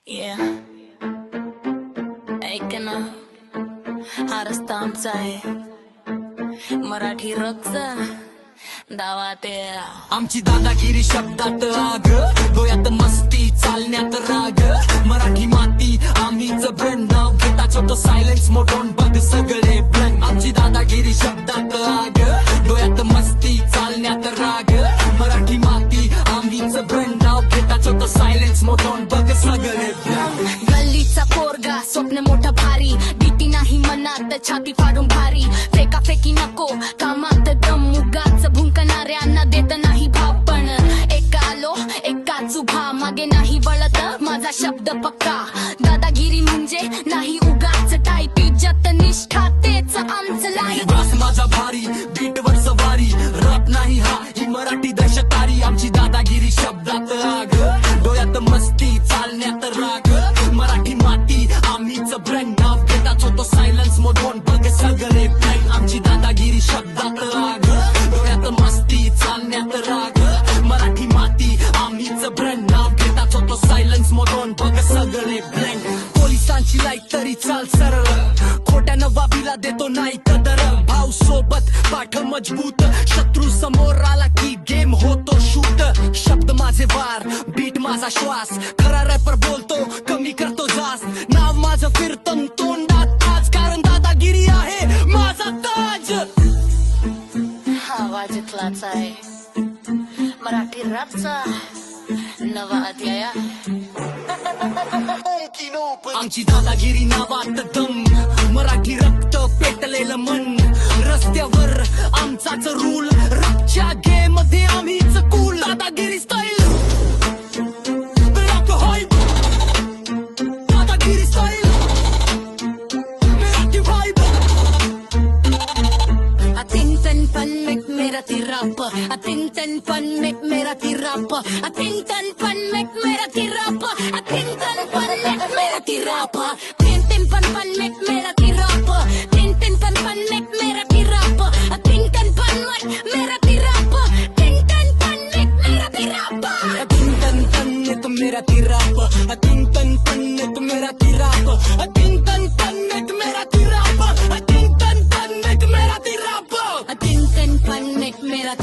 Yeah. ऐक ना, हा रस्ता आमचा आहे, मराठी रक्तचा दावा ते आमची दादागिरी शब्दात आग, डोळ्यात मस्ती चालण्यात राग. मराठी माती आम्हीच ब्रँड, नाव घेता छोटं सायलेन्स मोठोन बघ सगळे ब्लँक. आमची दादागिरी शब्दात आग, डोळ्यात मस्ती चालण्यात राग. मराठी माती आम्हीच ब्रँड, नाव घेता छोटं सायलेन्स मोठोन बघ सगळे ब्लँक. गल्लीचा पोरगा स्वप्न मोठं भारी, भीती नाही मनात छाती फाडून भारी. फेका फेकी नको कामात दम, मुगाच भुंकणाऱ्यांना देत नाही भाव. पण एक आलो एकाच उभा, मागे नाही वळत माझा शब्द पक्का. दादागिरी म्हणजे नाही उगाच टाईप, इज्जत निष्ठा तेच आमचं लाईफ. वास माझा भारी, बीटवर सवारी, रॅप नाही हा ही मराठी दहशतारी. आमची दादागिरी शब्दात आग, डोळ्यात मस्ती चालण्यात राग. मराठी माती आम्हीच ब्रँड, नाव घेताच होतो सायलन्स मधून बघ सगळे ब्लँक. आमची दादागिरी शब्दात आग, डोळ्यात मस्ती चालण्यात राग. मराठी माती आम्हीच ब्रँड, नाव घेताच होतो सायलन्स मधून बघ सगळे ब्लँक. पोलिसांची लाईट तरी चाल सरळ, खोट्या नवाबीला देतो नाही कदर. भाव सोबत पाठ मजबूत, शत्रू समोर आला की गेम होतो शूट. शब्द माझे वार, बीट माझा श्वास, खरा रॅपर बोलतो कमी करतो जास. नाव माझं फिरतं तोंडात आज, कारण दादागिरी आहे माझा ताज. हा आवाज इथलाच आहे, मराठी रॅपचा नवा अध्याय. आमची दादागिरी नावात दम, मराठी रक्त पेटलेलं मन. रस्त्यावर आमचाच रूल, रॅपच्या गेम मध्ये आम्हीच कूल. दादागिरी स्टाईल, दादागिरी style, Marathi vibe. I think and fun make मेरा rap. I think and fun make मेरा rap. I think and fun make मेरा rap. I think and fun make मेरा rap. Think and fun make मेरा rap. Think and fun make मेरा rap. I think and fun make मेरा rap. Think and fun make मेरा rap. Tintan pannek mera tirap, tintan pannek mera tirap, tintan pannek mera tirap, tintan pannek mera tirap. I think and fun make मेरा